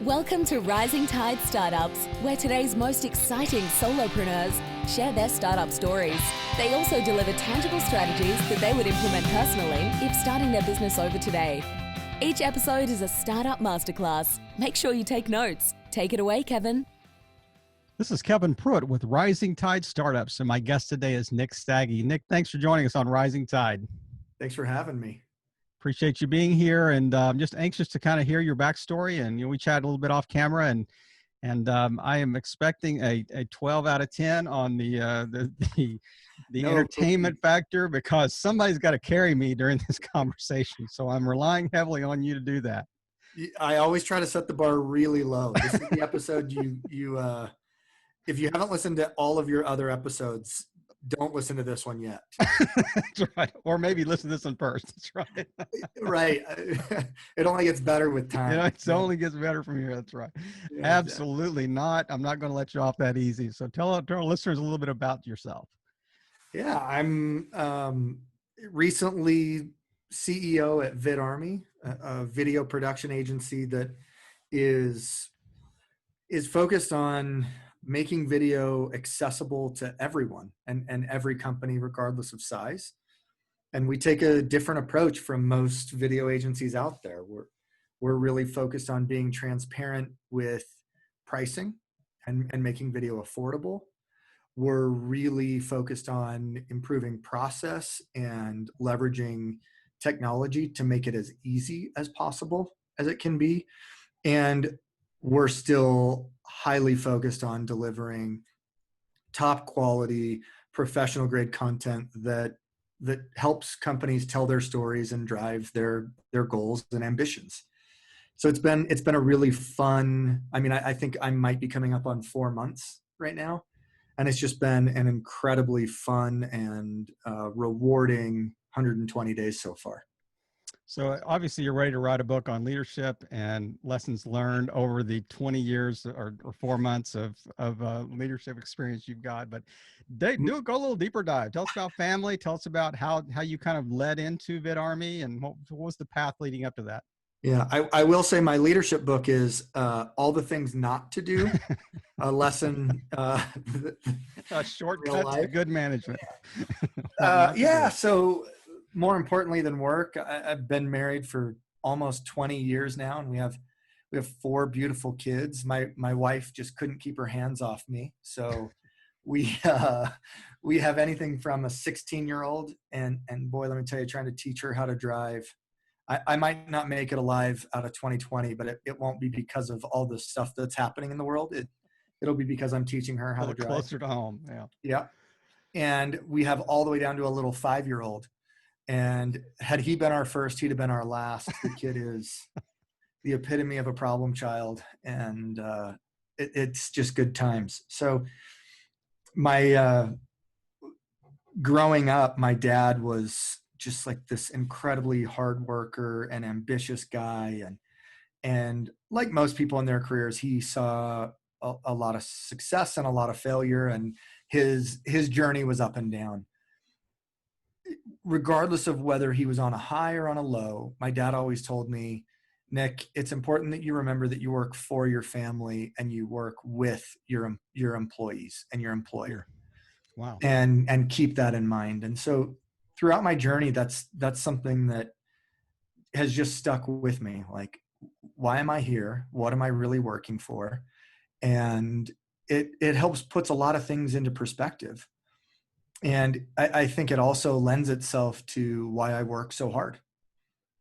Welcome to Rising Tide Startups, where today's most exciting solopreneurs share their startup stories. They also deliver tangible strategies that they would implement personally if starting their business over today. Each episode is a startup masterclass. Make sure you take notes. Take it away, Kevin. This is Kevin Pruitt with Rising Tide Startups, and my guest today is Nick Stagge. Nick, thanks for joining us on Rising Tide. Thanks for having me. Appreciate you being here, and I'm just anxious to kind of hear your backstory. And we chatted a little bit off camera, and I am expecting a 12 out of 10 on the entertainment factor, because somebody's got to carry me during this conversation. So I'm relying heavily on you to do that. I always try to set the bar really low. This is the episode if you haven't listened to all of your other episodes, don't listen to this one yet. That's right. Or maybe listen to this one first. That's right. Right. It only gets better with time. It only gets better from here. That's right. Yeah, absolutely not. I'm not going to let you off that easy. So tell our listeners a little bit about yourself. Yeah, I'm recently CEO at VidArmy, a video production agency that is focused on making video accessible to everyone and every company, regardless of size. And we take a different approach from most video agencies out there. We're really focused on being transparent with pricing and making video affordable. We're really focused on improving process and leveraging technology to make it as easy as possible as it can be. And we're still highly focused on delivering top quality, professional grade content that helps companies tell their stories and drive their goals and ambitions. So it's been a really fun, I think I might be coming up on 4 months right now. And it's just been an incredibly fun and rewarding 120 days so far. So obviously you're ready to write a book on leadership and lessons learned over the 20 years or 4 months of leadership experience you've got. But go a little deeper dive. Tell us about family. Tell us about how you kind of led into VidArmy, and what was the path leading up to that? Yeah, I will say my leadership book is all the things not to do. A lesson. A shortcut to good management. Yeah. So more importantly than work, I've been married for almost 20 years now, and we have 4 beautiful kids. My wife just couldn't keep her hands off me, so we have anything from a 16-year-old, and boy, let me tell you, trying to teach her how to drive. I might not make it alive out of 2020, but it won't be because of all the stuff that's happening in the world. It'll be because I'm teaching her how to drive. Closer to home, yeah. Yeah, and we have all the way down to a little 5-year-old. And had he been our first, he'd have been our last. The kid is the epitome of a problem child, and it's just good times. So my growing up, my dad was just like this incredibly hard worker and ambitious guy. And like most people in their careers, he saw a lot of success and a lot of failure, and his journey was up and down. Regardless of whether he was on a high or on a low, my dad always told me, Nick, it's important that you remember that you work for your family and you work with your employees and your employer. Wow. And keep that in mind. And so throughout my journey, that's something that has just stuck with me. Like, why am I here? What am I really working for? And it helps puts a lot of things into perspective. And I think it also lends itself to why I work so hard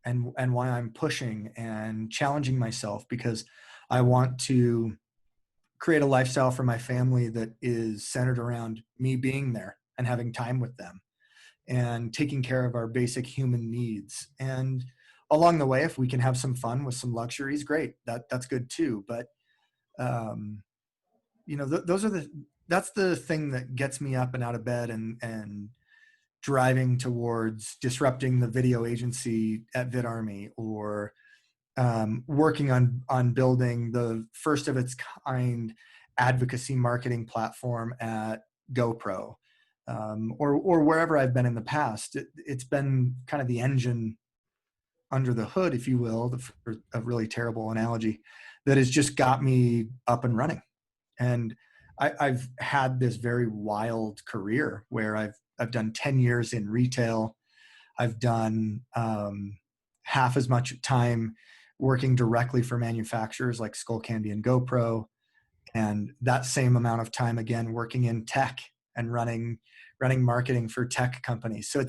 and why I'm pushing and challenging myself, because I want to create a lifestyle for my family that is centered around me being there and having time with them and taking care of our basic human needs. And along the way, if we can have some fun with some luxuries, great. That's good too. But, that's the thing that gets me up and out of bed and driving towards disrupting the video agency at VidArmy, or working on building the first of its kind advocacy marketing platform at GoPro, or wherever I've been in the past. It's been kind of the engine under the hood, if you will, for a really terrible analogy, that has just got me up and running. And I've had this very wild career where I've done 10 years in retail. I've done half as much time working directly for manufacturers like Skullcandy and GoPro, and that same amount of time again working in tech and running marketing for tech companies. So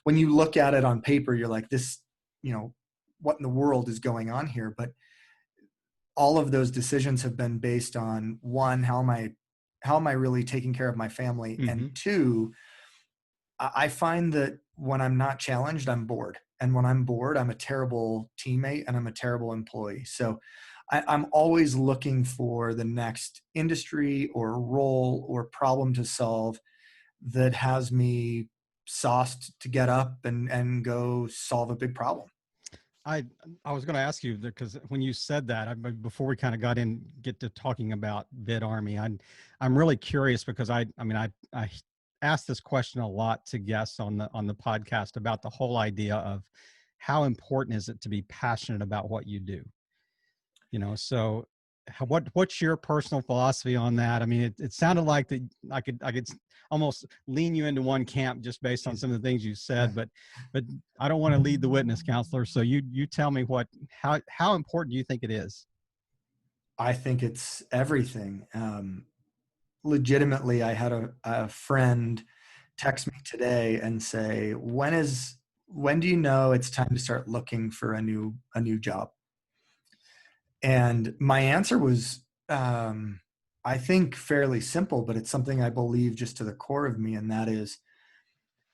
when you look at it on paper, you're like, this, what in the world is going on here? But all of those decisions have been based on, one, how am I really taking care of my family? Mm-hmm. And two, I find that when I'm not challenged, I'm bored. And when I'm bored, I'm a terrible teammate and I'm a terrible employee. So I'm always looking for the next industry or role or problem to solve that has me sauced to get up and go solve a big problem. I was going to ask you, because when you said that, before we kind of get to talking about VidArmy, I'm really curious, because I asked this question a lot to guests on the podcast about the whole idea of how important is it to be passionate about what you do. So what's your personal philosophy on that? I mean, it sounded like that I could almost lean you into one camp just based on some of the things you said, but I don't want to lead the witness, counselor. So you tell me how important do you think it is? I think it's everything. Legitimately, I had a friend text me today and say, when do you know it's time to start looking for a new job? And my answer was, I think, fairly simple, but it's something I believe just to the core of me. And that is,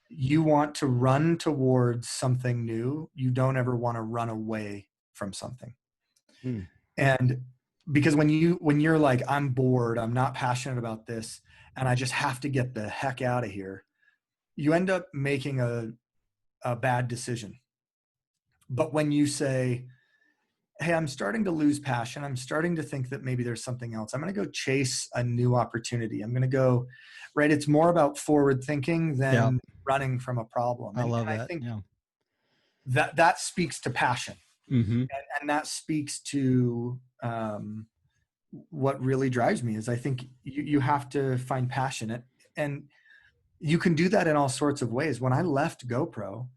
you want to run towards something new. You don't ever want to run away from something. Mm. And because when you're like, I'm bored, I'm not passionate about this, and I just have to get the heck out of here, you end up making a bad decision. But when you say, hey, I'm starting to lose passion, I'm starting to think that maybe there's something else, I'm going to go chase a new opportunity. I'm going to go, right? It's more about forward thinking than running from a problem. I love that. I think that speaks to passion. Mm-hmm. And that speaks to what really drives me is I think you have to find passion. And you can do that in all sorts of ways. When I left GoPro,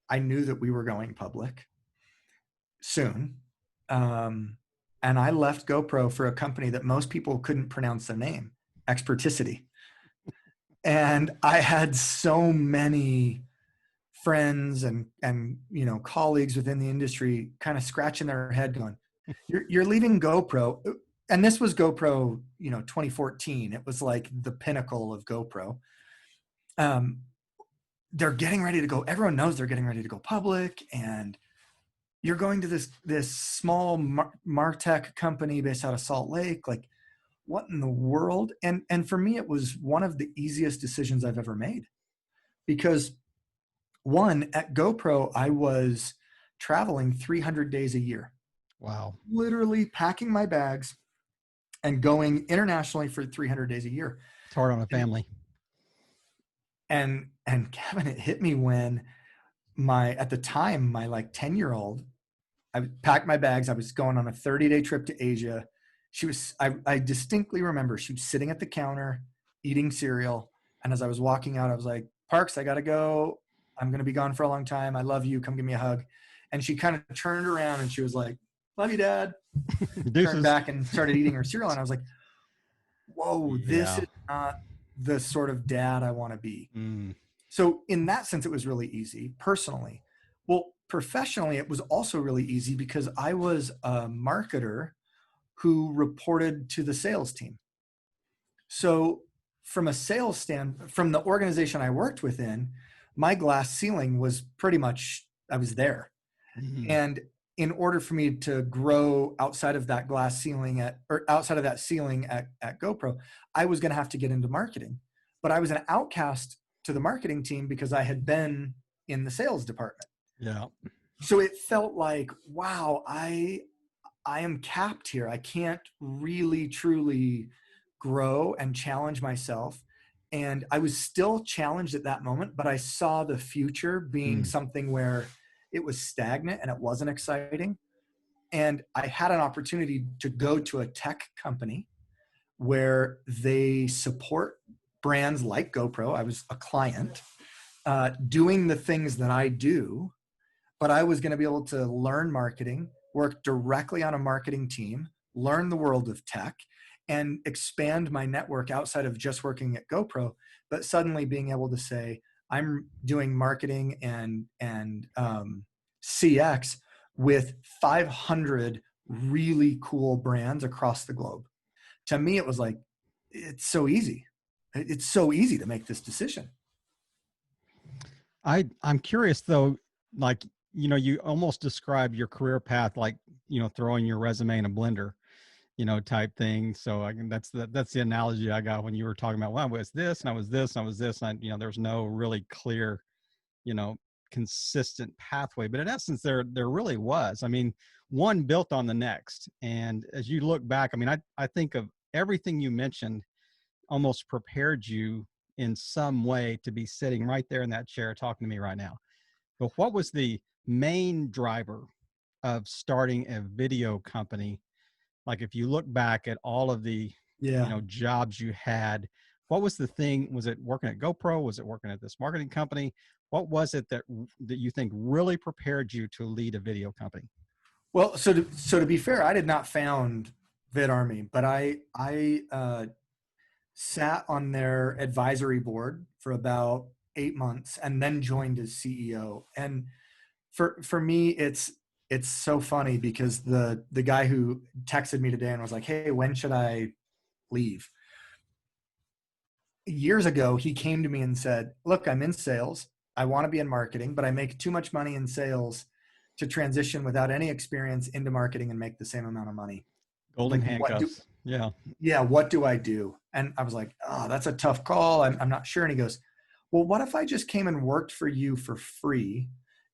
I knew that we were going public soon. And I left GoPro for a company that most people couldn't pronounce the name, Experticity. And I had so many friends and colleagues within the industry kind of scratching their head going, you're leaving GoPro. And this was GoPro, 2014. It was like the pinnacle of GoPro. They're getting ready to go. Everyone knows they're getting ready to go public, and you're going to this small MarTech company based out of Salt Lake. Like, what in the world? And for me, it was one of the easiest decisions I've ever made, because one, at GoPro, I was traveling 300 days a year. Wow. Literally packing my bags and going internationally for 300 days a year. It's hard on a family. And Kevin, it hit me when at the time, my like 10-year-old, I packed my bags. I was going on a 30-day trip to Asia. I distinctly remember she was sitting at the counter eating cereal. And as I was walking out, I was like, Parks, I got to go. I'm going to be gone for a long time. I love you. Come give me a hug. And she kind of turned around and she was like, love you, Dad. Turned back and started eating her cereal. And I was like, whoa, this is not the sort of dad I want to be. Mm. So in that sense, it was really easy personally. Well, professionally, it was also really easy because I was a marketer who reported to the sales team. So from a sales from the organization I worked within, my glass ceiling was pretty much, I was there. Mm-hmm. And in order for me to grow outside of that glass ceiling outside of that ceiling at GoPro, I was going to have to get into marketing. But I was an outcast to the marketing team because I had been in the sales department. Yeah. So it felt like, wow, I am capped here. I can't really truly grow and challenge myself. And I was still challenged at that moment, but I saw the future being something where it was stagnant and it wasn't exciting. And I had an opportunity to go to a tech company where they support brands like GoPro. I was a client doing the things that I do, but I was going to be able to learn marketing, work directly on a marketing team, learn the world of tech, and expand my network outside of just working at GoPro, but suddenly being able to say, I'm doing marketing and CX with 500 really cool brands across the globe. To me, it was like, it's so easy. It's so easy to make this decision. I'm curious though, like, you know, you almost describe your career path like, you know, throwing your resume in a blender, you know, type thing. So I can, that's the analogy I got when you were talking about, well, I was this and I was this and I was this. And you know, there's no really clear, you know, consistent pathway, but in essence, there really was. I mean, one built on the next. And as you look back, I mean, I think of everything you mentioned almost prepared you in some way to be sitting right there in that chair talking to me right now. But what was the main driver of starting a video company? Like if you look back at all of the, you know, jobs you had, what was the thing? Was it working at GoPro? Was it working at this marketing company? What was it that you think really prepared you to lead a video company? Well, so to be fair, I did not found VidArmy, but I sat on their advisory board for about 8 months and then joined as CEO. And for me, it's so funny because the guy who texted me today and was like, hey, when should I leave? Years ago, he came to me and said, look, I'm in sales. I want to be in marketing, but I make too much money in sales to transition without any experience into marketing and make the same amount of money. Golden Like, handcuffs. what do I do? And I was like, oh, that's a tough call. I'm not sure. And he goes, well, what if I just came and worked for you for free?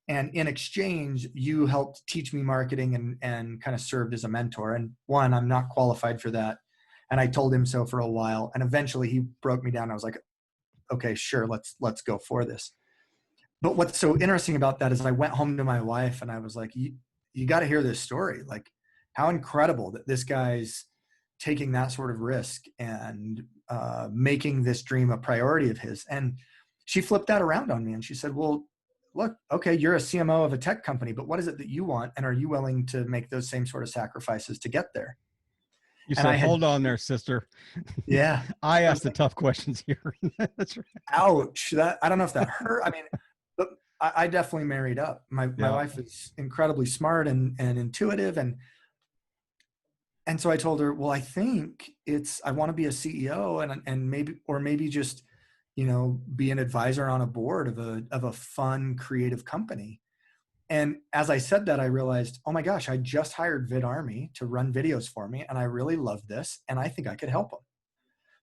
And in exchange, you helped teach me marketing and kind of served as a mentor. And one, I'm not qualified for that. And I told him so for a while. And eventually he broke me down. I was like, okay, sure, let's go for this. But what's so interesting about that is I went home to my wife and I was like, you got to hear this story. Like how incredible that this guy's taking that sort of risk and making this dream a priority of his. And she flipped that around on me and she said, well, look, okay, you're a CMO of a tech company, but what is it that you want? And are you willing to make those same sort of sacrifices to get there? You And said, hold on there, sister. Yeah. I asked the tough questions here. That's right. Ouch. That, I don't know if that hurt. I mean, but I definitely married up. My wife is incredibly smart and intuitive. And so I told her, well, I think I want to be a CEO and maybe just, you know, be an advisor on a board of a fun, creative company. And as I said that, I realized, oh my gosh, I just hired VidArmy to run videos for me. And I really love this. And I think I could help them.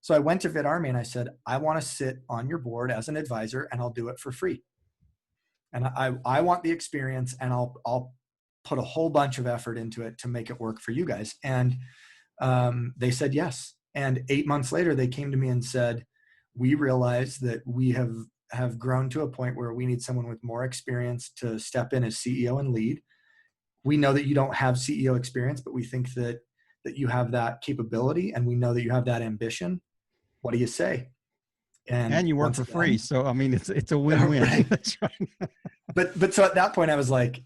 So I went to VidArmy and I said, I want to sit on your board as an advisor and I'll do it for free. And I want the experience and I'll put a whole bunch of effort into it to make it work for you guys. And they said yes. And 8 months later, they came to me and said, we realize that we have grown to a point where we need someone with more experience to step in as CEO and lead. We know that you don't have CEO experience, but we think that you have that capability and we know that you have that ambition. What do you say? And you work for free. So, I mean, it's a win-win. Right. That's right. But so at that point I was like,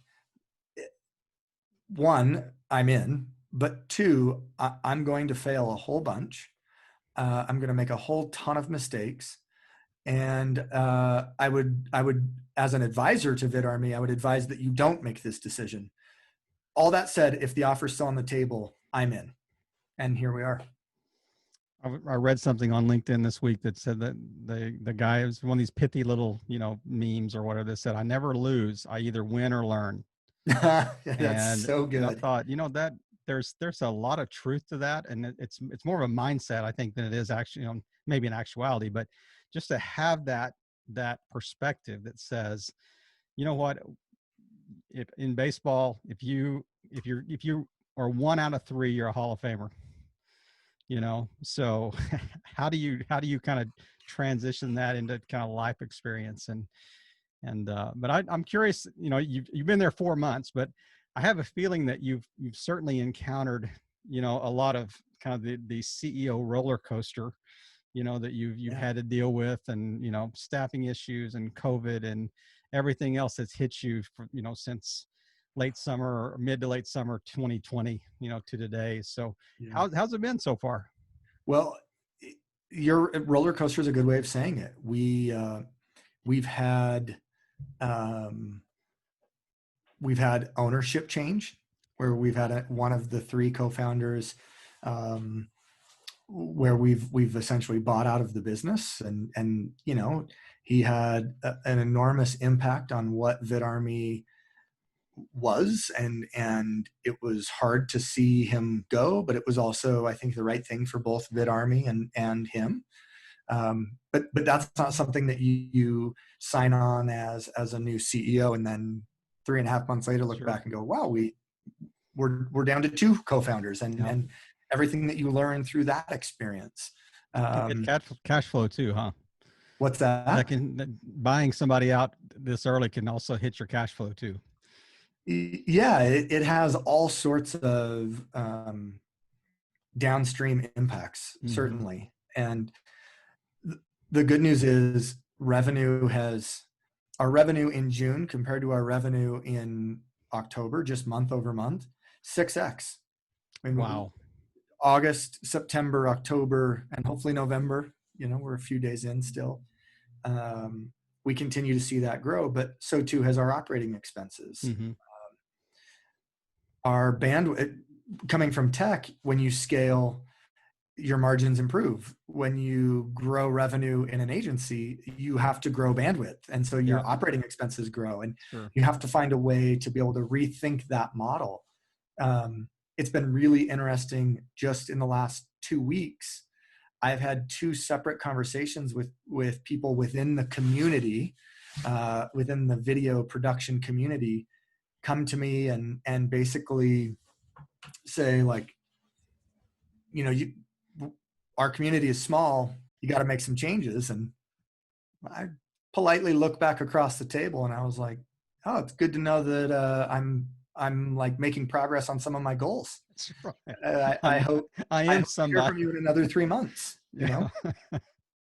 one, I'm in, but two, I'm going to fail a whole bunch. I'm going to make a whole ton of mistakes. And I would, as an advisor to VidArmy, I would advise that you don't make this decision. All that said, if the offer's still on the table, I'm in. And here we are. I read something on LinkedIn this week that said that the guy was one of these pithy little, you know, memes or whatever that said, I never lose. I either win or learn. That's so good. And I thought, you know, that there's a lot of truth to that. And it's more of a mindset, I think, than it is actually, you know, maybe in actuality, but just to have that perspective that says, you know what, if in baseball, if you are 1 out of 3, you're a Hall of Famer. You know, so how do you kind of transition that into kind of life experience? And And but I'm curious, you know, you've been there 4 months, but I have a feeling that you've certainly encountered, you know, a lot of kind of the CEO roller coaster, you know, that you've had to deal with, and, you know, staffing issues and COVID and everything else that's hit you for, you know, since late summer or mid to late summer 2020, you know, to today. So Yeah. how's it been so far? Well, your roller coaster is a good way of saying it. We've had um, we've had ownership change, where we've had one of the three co-founders, where we've essentially bought out of the business, and you know, he had an enormous impact on what VidArmy was, and it was hard to see him go, but it was also, I think, the right thing for both VidArmy and him. But that's not something that you sign on as a new CEO and then 3.5 months later look Sure. back and go, wow, we're down to two co-founders, and Yep. and everything that you learn through that experience. Can hit cash flow too, huh? What's that? Buying somebody out this early can also hit your cash flow too. Yeah, it has all sorts of downstream impacts, Mhm. certainly. And the good news is our revenue in June compared to our revenue in October, just month over month, 6x. I mean, Wow. August, September, October, and hopefully November, you know, we're a few days in still. We continue to see that grow, but so too has our operating expenses. Mm-hmm. Our bandwidth, coming from tech, when you scale, your margins improve. When you grow revenue in an agency, you have to grow bandwidth, and so your operating expenses grow, and Sure. you have to find a way to be able to rethink that model. It's been really interesting. Just in the last 2 weeks, I've had two separate conversations with people within the community, within the video production community, come to me and basically say, like, you know, our community is small, you got to make some changes. And I politely look back across the table and I was like, oh, it's good to know that I'm like making progress on some of my goals. That's right. I hope I hope am to somebody. hear from you in another 3 months, you know?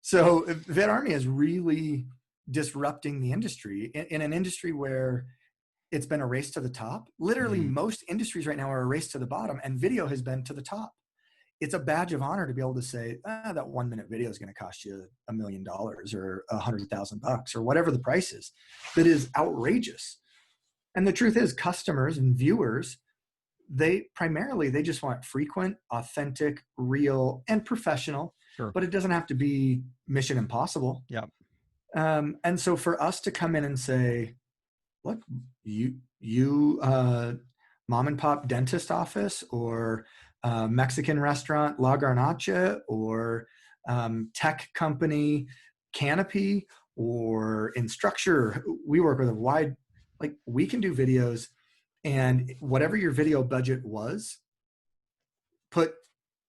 So VidArmy is really disrupting the industry in an industry where it's been a race to the top. Literally, most industries right now are a race to the bottom, and video has been to the top. It's a badge of honor to be able to say, that 1 minute video is going to cost you $1 million or $100,000 or whatever the price is. That is outrageous. And the truth is, customers and viewers, they just want frequent, authentic, real, and professional. Sure. But it doesn't have to be Mission Impossible. Yep. And so for us to come in and say, look, you mom and pop dentist office, or Mexican restaurant La Garnacha, or tech company Canopy, or Instructure, we work with a wide, like, we can do videos, and whatever your video budget was, put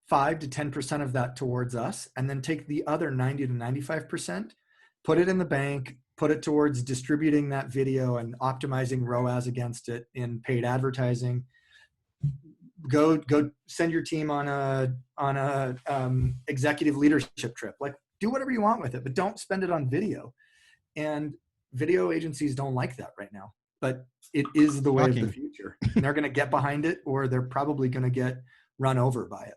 5 to 10% of that towards us, and then take the other 90 to 95%, put it in the bank, put it towards distributing that video and optimizing ROAS against it in paid advertising. Go send your team on a executive leadership trip. Like, do whatever you want with it, but don't spend it on video. And video agencies don't like that right now, but it is the way of the future. And they're going to get behind it, or they're probably going to get run over by it.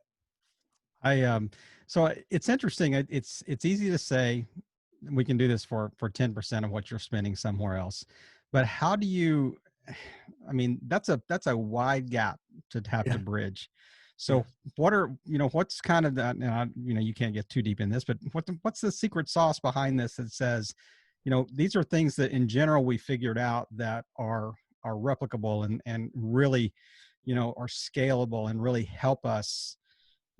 So it's interesting. It's easy to say we can do this for 10% of what you're spending somewhere else, but how do you, I mean, that's a wide gap to have to bridge. So what's kind of that, you can't get too deep in this, but what's the secret sauce behind this that says, these are things that in general we figured out that are replicable and really, are scalable and really help us,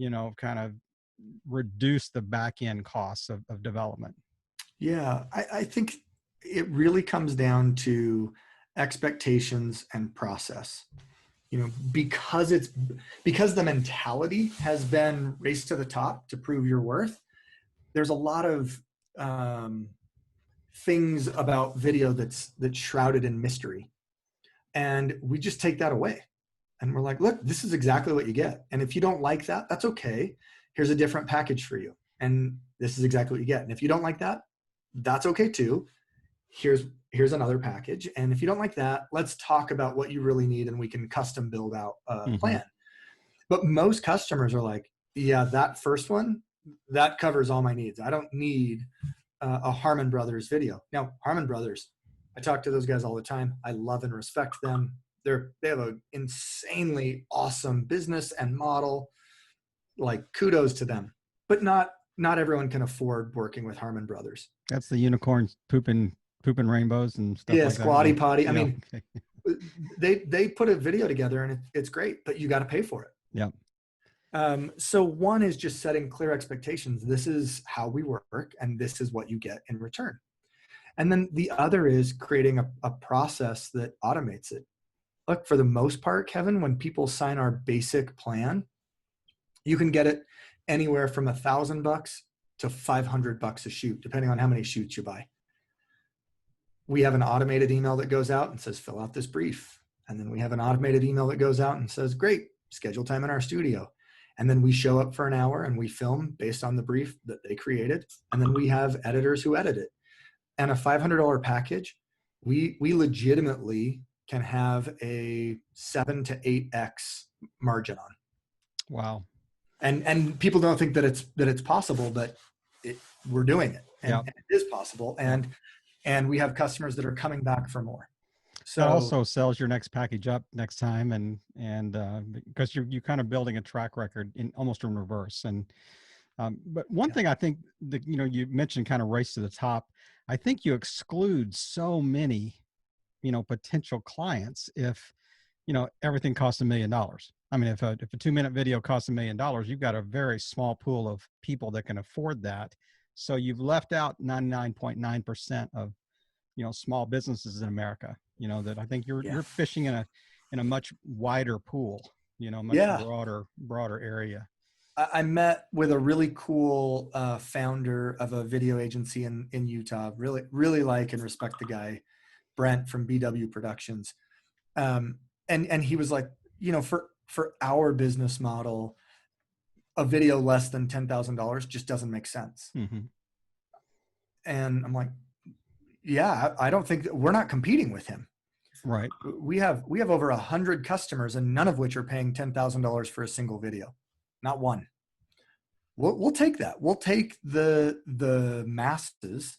kind of reduce the back end costs of development? Yeah, I think it really comes down to expectations and process. Because the mentality has been race to the top to prove your worth. There's a lot of things about video that's shrouded in mystery. And we just take that away. And we're like, look, this is exactly what you get. And if you don't like that, that's okay. Here's a different package for you. And this is exactly what you get. And if you don't like that, that's okay too. Here's another package. And if you don't like that, let's talk about what you really need and we can custom build out a plan. But most customers are like, yeah, that first one, that covers all my needs. I don't need a Harmon Brothers video. Now, Harmon Brothers, I talk to those guys all the time. I love and respect them. They have an insanely awesome business and model. Like, kudos to them. But not everyone can afford working with Harmon Brothers. That's the unicorns pooping rainbows and stuff. Yeah, like squatty that. potty. Yeah. I mean, they put a video together and it's great, but you got to pay for it. Yeah. So one is just setting clear expectations. This is how we work, and this is what you get in return. And then the other is creating a process that automates it. Look, for the most part, Kevin, when people sign our basic plan, you can get it anywhere from $1,000 to $500 a shoot, depending on how many shoots you buy. We have an automated email that goes out and says, fill out this brief. And then we have an automated email that goes out and says, great, schedule time in our studio. And then we show up for an hour and we film based on the brief that they created. And then we have editors who edit it. And a $500 package, we legitimately can have a 7 to 8x margin on. Wow. And people don't think that it's possible, but we're doing it. And it is possible. And we have customers that are coming back for more. So that also sells your next package up next time, and because you're kind of building a track record almost in reverse. And but one thing I think that you mentioned kind of race to the top. I think you exclude so many potential clients if everything costs $1 million. I mean, if a 2-minute video costs $1 million, you've got a very small pool of people that can afford that. So you've left out 99.9% of small businesses in America. That I think you're fishing in a much wider pool, much broader area. I met with a really cool founder of a video agency in Utah. Really like and respect the guy, Brent from BW Productions. And he was like, for our business model, a video less than $10,000 just doesn't make sense. Mm-hmm. And I'm like, yeah, I don't think we're not competing with him. Right. We have over 100 customers, and none of which are paying $10,000 for a single video. Not one. We'll take that. We'll take the masses.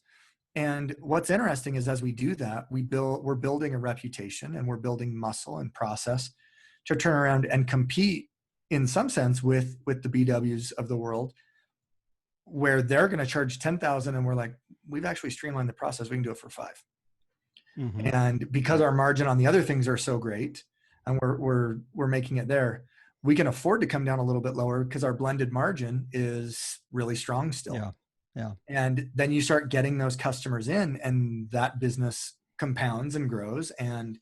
And what's interesting is as we do that, we're building a reputation and we're building muscle and process to turn around and compete in some sense with the BWs of the world, where they're going to charge 10,000 and we're like, we've actually streamlined the process. We can do it for 5. Mm-hmm. And because our margin on the other things are so great and we're making it there, we can afford to come down a little bit lower because our blended margin is really strong still. Yeah. Yeah. And then you start getting those customers in, and that business compounds and grows. And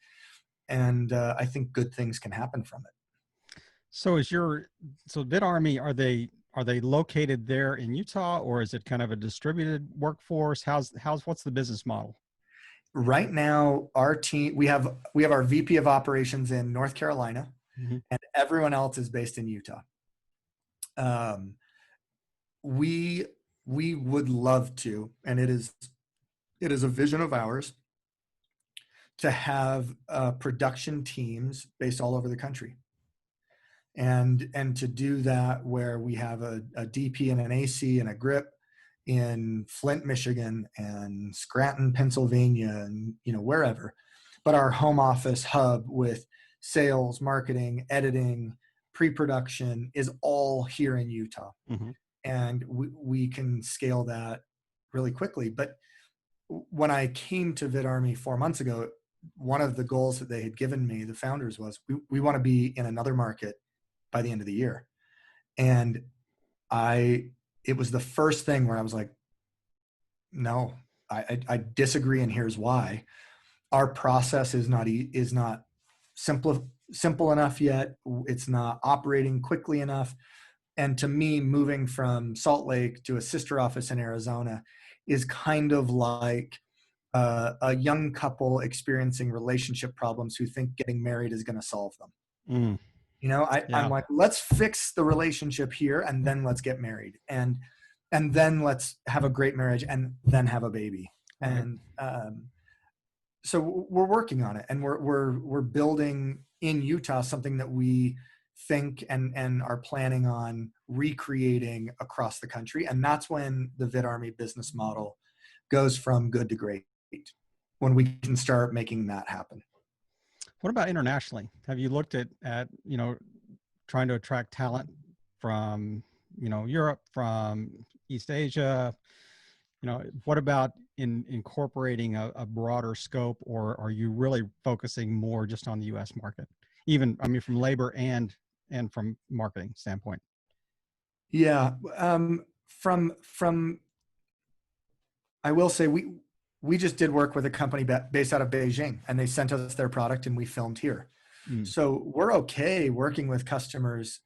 I think good things can happen from it. So VidArmy, are they located there in Utah, or is it kind of a distributed workforce? What's the business model? Right now, our team, we have our VP of operations in North Carolina, mm-hmm. and everyone else is based in Utah. We would love to, and it is a vision of ours, to have production teams based all over the country. And to do that where we have a DP and an AC and a grip in Flint, Michigan and Scranton, Pennsylvania, and wherever. But our home office hub with sales, marketing, editing, pre-production is all here in Utah. Mm-hmm. And we can scale that really quickly. But when I came to VidArmy 4 months ago, one of the goals that they had given me, the founders, was we want to be in another market by the end of the year. And it was the first thing where I was like, no, I disagree, and here's why. Our process is not simple enough yet. It's not operating quickly enough. And to me, moving from Salt Lake to a sister office in Arizona is kind of like a young couple experiencing relationship problems who think getting married is going to solve them. Mm, You know, I'm yeah. like, let's fix the relationship here and then let's get married, and then let's have a great marriage and then have a baby. Right. And so we're working on it, and we're building in Utah something that we think and are planning on recreating across the country. And that's when the VidArmy business model goes from good to great, when we can start making that happen. What about internationally? Have you looked at, trying to attract talent from, Europe, from East Asia? What about incorporating a broader scope, or are you really focusing more just on the U.S. market? Even, I mean, from labor and from marketing standpoint. Yeah. From I will say we just did work with a company based out of Beijing, and they sent us their product and we filmed here. Mm, So we're okay working with customers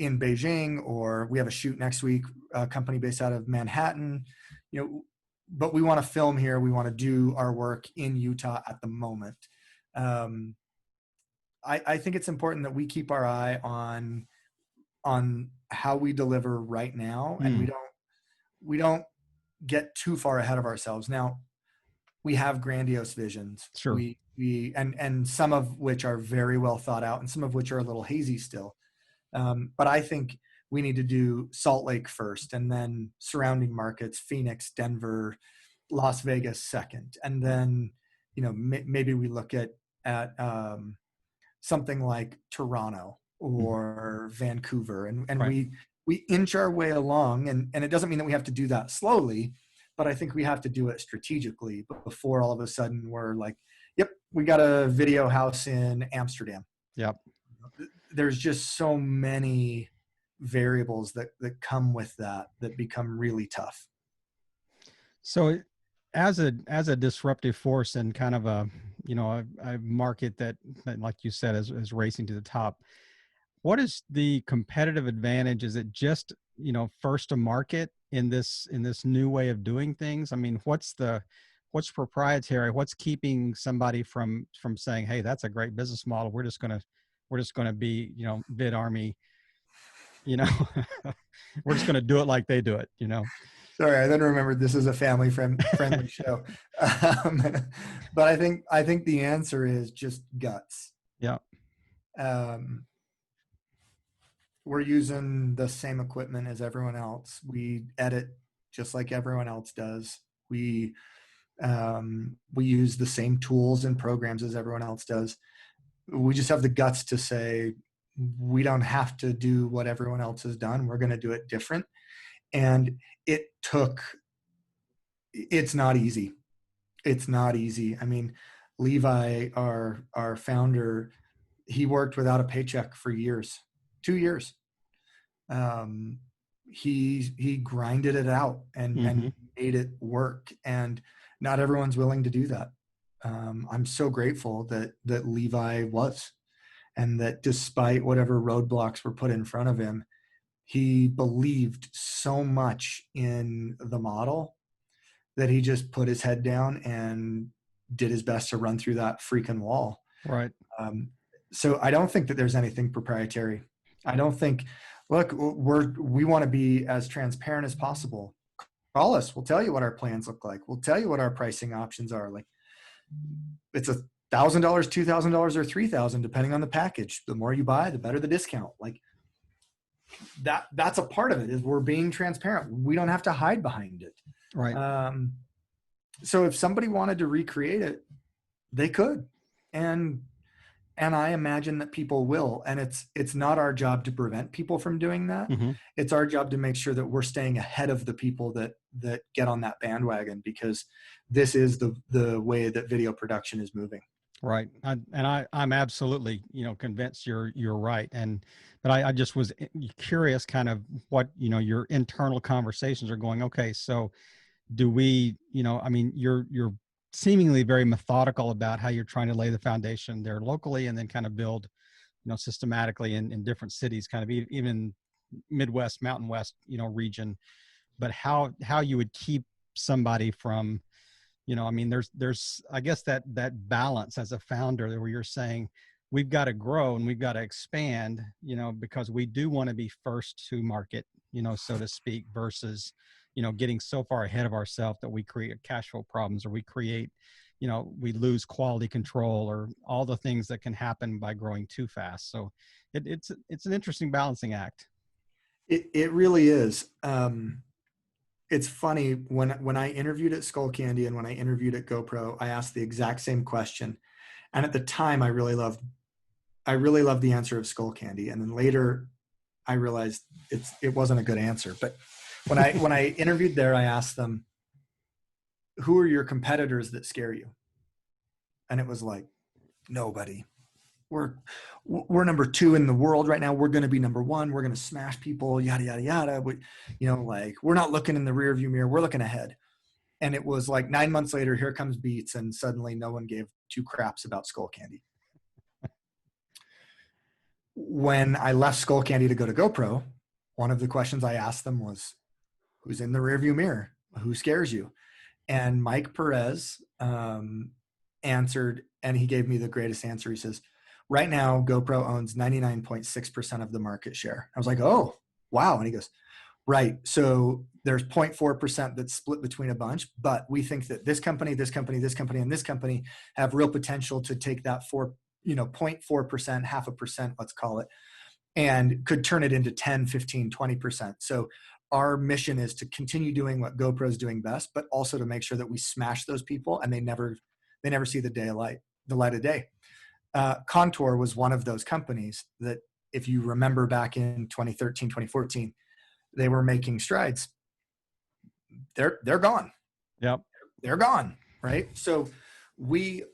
in Beijing, or we have a shoot next week, a company based out of Manhattan, but we want to film here. We want to do our work in Utah at the moment. I think it's important that we keep our eye on how we deliver right now, and we don't get too far ahead of ourselves. Now, we have grandiose visions. sure. And some of which are very well thought out, and some of which are a little hazy still. But I think we need to do Salt Lake first, and then surrounding markets, Phoenix, Denver, Las Vegas second. And then, maybe we look at something like Toronto or Vancouver, and Right. we inch our way along, and it doesn't mean that we have to do that slowly, but I think we have to do it strategically before all of a sudden we're like, yep, we got a video house in Amsterdam. Yep. There's just so many variables that come with that become really tough. So as a disruptive force and kind of a market that like you said is racing to the top, what is the competitive advantage? Is it just, first to market in this new way of doing things? I mean, what's proprietary? What's keeping somebody from saying, hey, that's a great business model, we're just gonna be, VidArmy, we're just gonna do it like they do it, Sorry, I then remembered this is a family friendly show. But I think the answer is just guts. Yeah. We're using the same equipment as everyone else. We edit just like everyone else does. We use the same tools and programs as everyone else does. We just have the guts to say, we don't have to do what everyone else has done. We're going to do it different. And it's not easy. It's not easy. I mean, Levi, our founder, he worked without a paycheck for years, 2 years. He grinded it out and made it work. And not everyone's willing to do that. I'm so grateful that Levi was, and that despite whatever roadblocks were put in front of him, he believed so much in the model that he just put his head down and did his best to run through that freaking wall. Right. So I don't think that there's anything proprietary. I don't think, look, we want to be as transparent as possible. Call us. We'll tell you what our plans look like. We'll tell you what our pricing options are. Like, it's $1,000, $2,000, or $3,000, depending on the package. The more you buy, the better the discount. Like, that's a part of it, is we're being transparent. We don't have to hide behind it. Right. So if somebody wanted to recreate it, they could. And I imagine that people will. And it's not our job to prevent people from doing that. Mm-hmm. It's our job to make sure that we're staying ahead of the people that get on that bandwagon, because this is the way that video production is moving. Right. I'm absolutely, convinced you're right. But I just was curious kind of what, your internal conversations are going. Okay. So do we, I mean, you're seemingly very methodical about how you're trying to lay the foundation there locally, and then kind of build, systematically in different cities, kind of even Midwest, Mountain West, region. But how you would keep somebody from, I mean, there's, I guess that balance as a founder where you're saying we've got to grow and we've got to expand, because we do want to be first to market, so to speak, versus, getting so far ahead of ourselves that we create cash flow problems, or we create, we lose quality control, or all the things that can happen by growing too fast. So it's an interesting balancing act. It really is. It's funny, when I interviewed at Skullcandy and when I interviewed at GoPro, I asked the exact same question. And at the time I really loved the answer of Skullcandy. And then later I realized it wasn't a good answer. But when I interviewed there, I asked them, who are your competitors that scare you? And it was like, nobody. We're number 2 in the world right now. We're going to be number 1. We're going to smash people, yada, yada, yada. We're not looking in the rear view mirror. We're looking ahead. And it was like 9 months later, here comes Beats. And suddenly no one gave 2 craps about Skullcandy. When I left Skullcandy to go to GoPro, one of the questions I asked them was, who's in the rear view mirror? Who scares you? And Mike Perez answered, and he gave me the greatest answer. He says, right now, GoPro owns 99.6% of the market share. I was like, oh, wow. And he goes, right. So there's 0.4% that's split between a bunch, but we think that this company, this company, this company, and this company have real potential to take that 0.4%, 0.5%, let's call it, and could turn it into 10, 15, 20%. So our mission is to continue doing what GoPro is doing best, but also to make sure that we smash those people and they never see the light of day. Contour was one of those companies that, if you remember back in 2013, 2014, they were making strides. They're gone. Yep. They're gone. Right. So we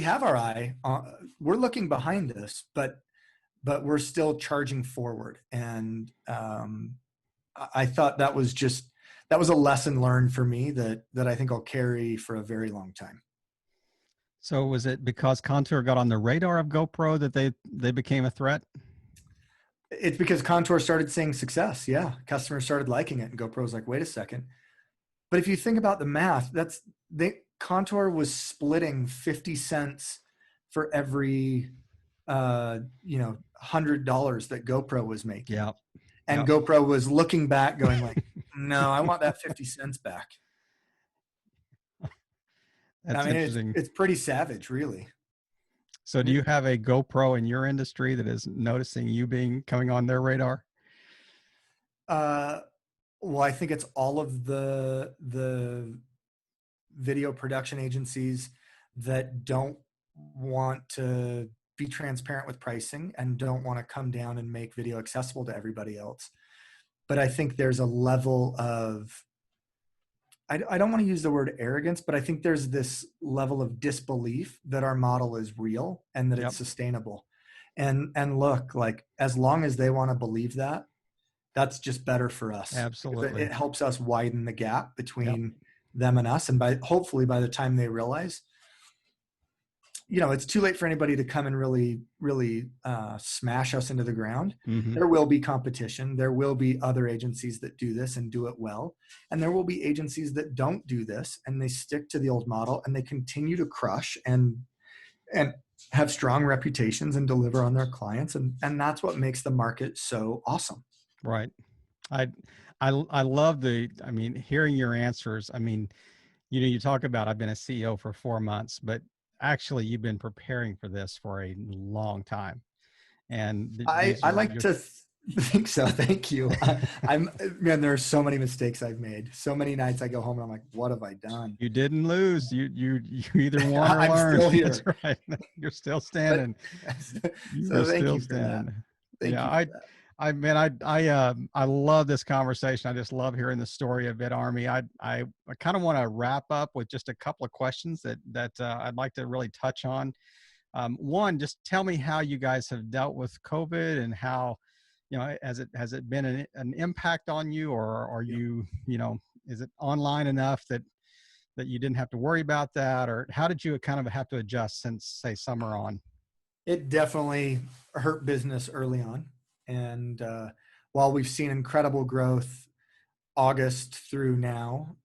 have our eye on, we're looking behind us, but we're still charging forward. And I thought that was a lesson learned for me that I think I'll carry for a very long time. So was it because Contour got on the radar of GoPro that they became a threat? It's because Contour started seeing success. Yeah. Customers started liking it. And GoPro's like, wait a second. But if you think about the math, Contour was splitting 50 cents for every, $100 that GoPro was making. Yeah. And GoPro was looking back going like, no, I want that 50 cents back. That's interesting. It's pretty savage, really. So do you have a GoPro in your industry that is noticing you coming on their radar? Well, I think it's all of the video production agencies that don't want to be transparent with pricing and don't want to come down and make video accessible to everybody else. But I think there's a level of, I don't want to use the word arrogance, but I think there's this level of disbelief that our model is real and that it's sustainable. And look, like, as long as they want to believe that, that's just better for us. Absolutely. It helps us widen the gap between them and us. And hopefully by the time they realize, it's too late for anybody to come and really, really smash us into the ground. Mm-hmm. There will be competition. There will be other agencies that do this and do it well. And there will be agencies that don't do this and they stick to the old model and they continue to crush and have strong reputations and deliver on their clients. And that's what makes the market so awesome. Right. I love hearing your answers. You talk about, I've been a CEO for 4 months, but actually you've been preparing for this for a long time. And I like to think so. Thank you. Man, there are so many mistakes I've made. So many nights I go home and I'm like, what have I done? You didn't lose. You either won or learned. I'm still here. That's right. You're still standing. So thank you for that. Thank you for that. I love this conversation. I just love hearing the story of VidArmy. I kind of want to wrap up with just a couple of questions that I'd like to really touch on. One, just tell me how you guys have dealt with COVID and how, has it been an impact on you, or are you, is it online enough that you didn't have to worry about that, or how did you kind of have to adjust since, say, summer on? It definitely hurt business early on. And while we've seen incredible growth August through now,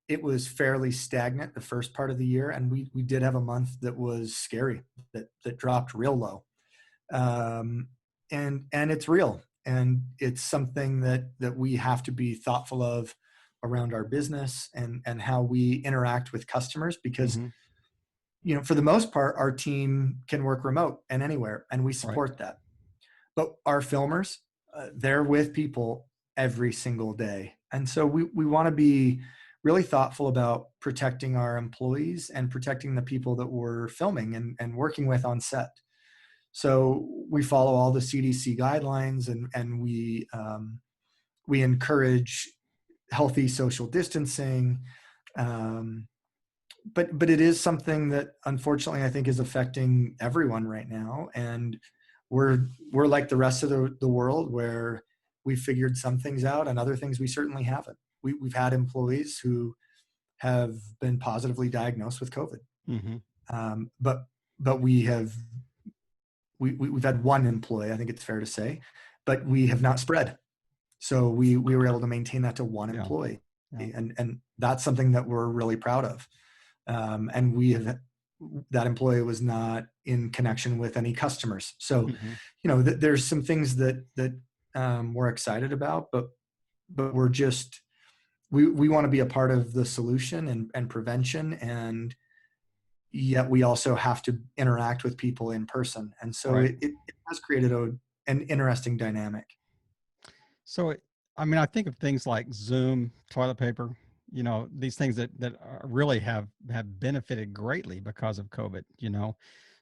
it was fairly stagnant the first part of the year, and we did have a month that was scary, that dropped real low. And it's real, and it's something that we have to be thoughtful of around our business and how we interact with customers, because Mm-hmm. for the most part, our team can work remote and anywhere, and we Right. support that. But our filmers, they're with people every single day. And so we want to be really thoughtful about protecting our employees and protecting the people that we're filming and working with on set. So we follow all the CDC guidelines, and we encourage healthy social distancing. But it is something that unfortunately I think is affecting everyone right now. And we're like the rest of the world, where we figured some things out and other things we certainly haven't. We've had employees who have been positively diagnosed with COVID. Mm-hmm. But we've had one employee, I think it's fair to say, but we have not spread. So we were able to maintain that to one employee. Yeah. And that's something that we're really proud of. And that employee was not in connection with any customers. So, Mm-hmm. there's some things that we're excited about, but we're just, we want to be a part of the solution and prevention. And yet we also have to interact with people in person. And so Right. it has created an interesting dynamic. So, I think of things like Zoom, toilet paper, these things that really have benefited greatly because of COVID.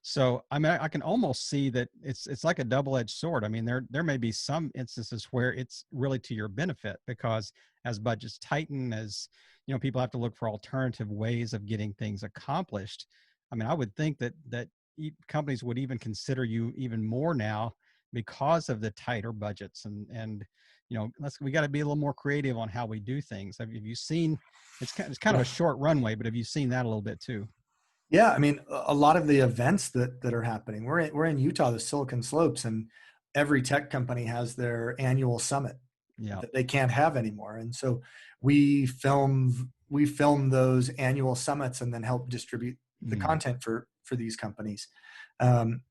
So, I can almost see that it's like a double-edged sword. There may be some instances where it's really to your benefit, because as budgets tighten, as people have to look for alternative ways of getting things accomplished. I would think that companies would even consider you even more now because of the tighter budgets, and we got to be a little more creative on how we do things. Have you seen, it's kind of a short runway, but have you seen that a little bit too? Yeah, a lot of the events that are happening. We're in Utah, the Silicon Slopes, and every tech company has their annual summit Yeah. that they can't have anymore. And so we film those annual summits and then help distribute the content for these companies.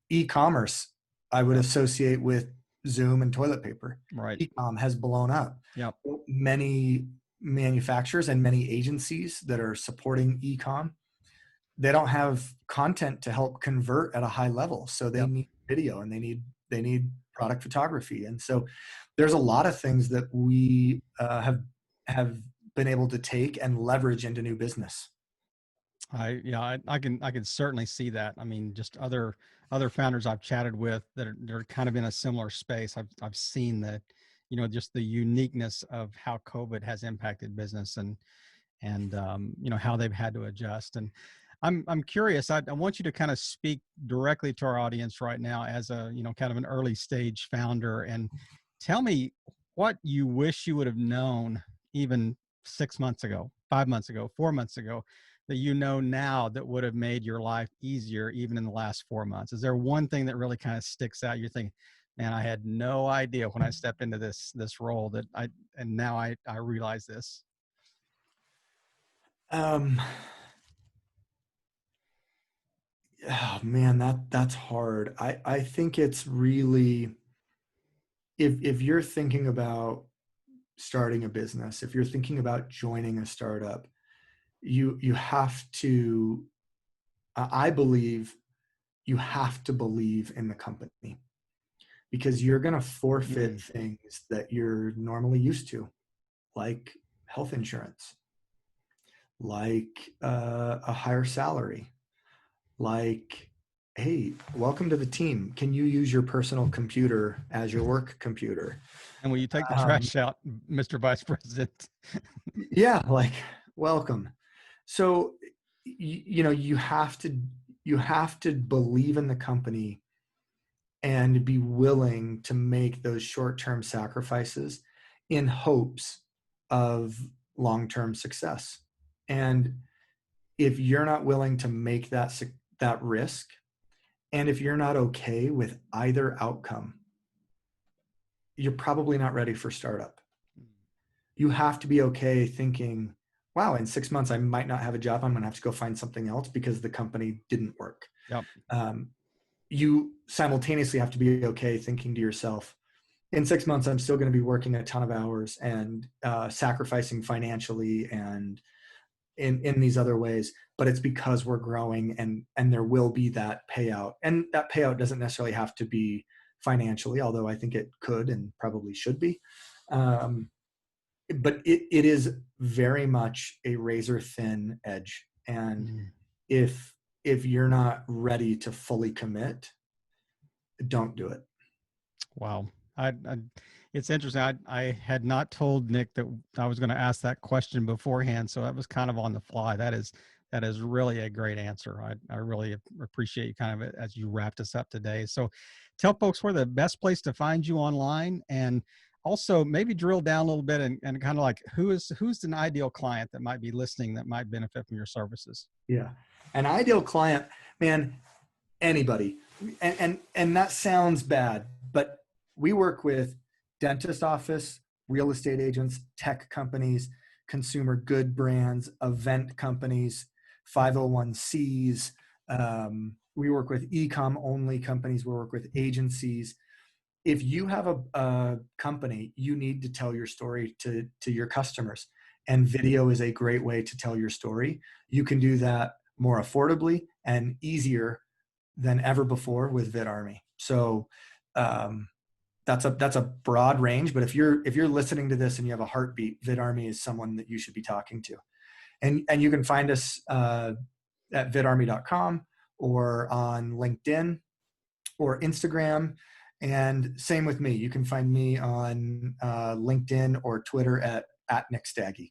E-commerce, I would associate with Zoom and toilet paper. Right. E-com has blown up. Yep. Many manufacturers and many agencies that are supporting e-com, they don't have content to help convert at a high level. So they need video, and they need product photography. And so there's a lot of things that we have been able to take and leverage into new business. I can certainly see that. Just other founders I've chatted with that are kind of in a similar space. I've seen that, just the uniqueness of how COVID has impacted business, and how they've had to adjust. And I'm curious. I want you to kind of speak directly to our audience right now as a kind of an early stage founder, and tell me what you wish you would have known even 6 months ago, 5 months ago, 4 months ago, that now that would have made your life easier even in the last 4 months. Is there one thing that really kind of sticks out? You're thinking, man, I had no idea when I stepped into this role and now I realize this. Oh man, that's hard. I think it's really, if you're thinking about starting a business, if you're thinking about joining a startup, you have to, I believe you have to believe in the company, because you're going to forfeit things that you're normally used to, like health insurance, like a higher salary, like, hey, welcome to the team. Can you use your personal computer as your work computer? And will you take the trash out, Mr. Vice President? Yeah, like, welcome. So, you have to believe in the company and be willing to make those short-term sacrifices in hopes of long-term success. And if you're not willing to make that risk, and if you're not okay with either outcome, you're probably not ready for startup. You have to be okay thinking, wow, in 6 months, I might not have a job. I'm going to have to go find something else because the company didn't work. Yep. You simultaneously have to be okay thinking to yourself, in 6 months, I'm still going to be working a ton of hours and sacrificing financially and in these other ways, but it's because we're growing, and there will be that payout. And that payout doesn't necessarily have to be financially, although I think it could and probably should be. But it is very much a razor thin edge. And if you're not ready to fully commit, don't do it. Wow. It's interesting. I had not told Nick that I was going to ask that question beforehand, so that was kind of on the fly. That is really a great answer. I really appreciate you kind of as you wrapped us up today. So tell folks where the best place to find you online, and also maybe drill down a little bit and kind of like who's an ideal client that might be listening that might benefit from your services. Yeah. An ideal client, man, anybody. And that sounds bad, but we work with dentist office, real estate agents, tech companies, consumer good brands, event companies, 501Cs. We work with e-com only companies. We work with agencies. If you have a company, you need to tell your story to your customers. And video is a great way to tell your story. You can do that more affordably and easier than ever before with VidArmy. So that's a broad range, but if you're listening to this and you have a heartbeat, VidArmy is someone that you should be talking to. And you can find us at vidarmy.com or on LinkedIn or Instagram. And same with me. You can find me on LinkedIn or Twitter at Nick Stagge.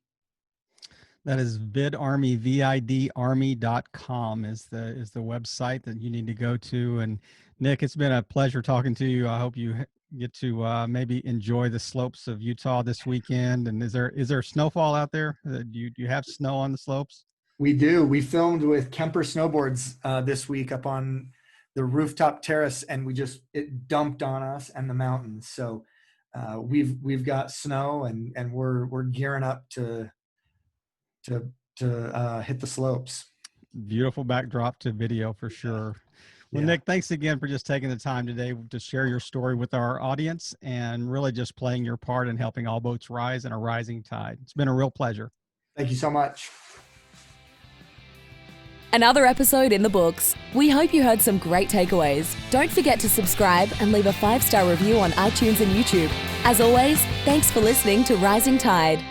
That is VidArmy, VidArmy.com is the website that you need to go to. And Nick, it's been a pleasure talking to you. I hope you get to maybe enjoy the slopes of Utah this weekend. And is there snowfall out there? Do you have snow on the slopes? We do. We filmed with Kemper snowboards this week up on the rooftop terrace, and it dumped on us and the mountains. So we've got snow, and we're gearing up to hit the slopes. Beautiful backdrop to video for sure. Well, Nick, thanks again for just taking the time today to share your story with our audience and really just playing your part in helping all boats rise in a rising tide. It's been a real pleasure. Thank you so much. Another episode in the books. We hope you heard some great takeaways. Don't forget to subscribe and leave a 5-star review on iTunes and YouTube. As always, thanks for listening to Rising Tide.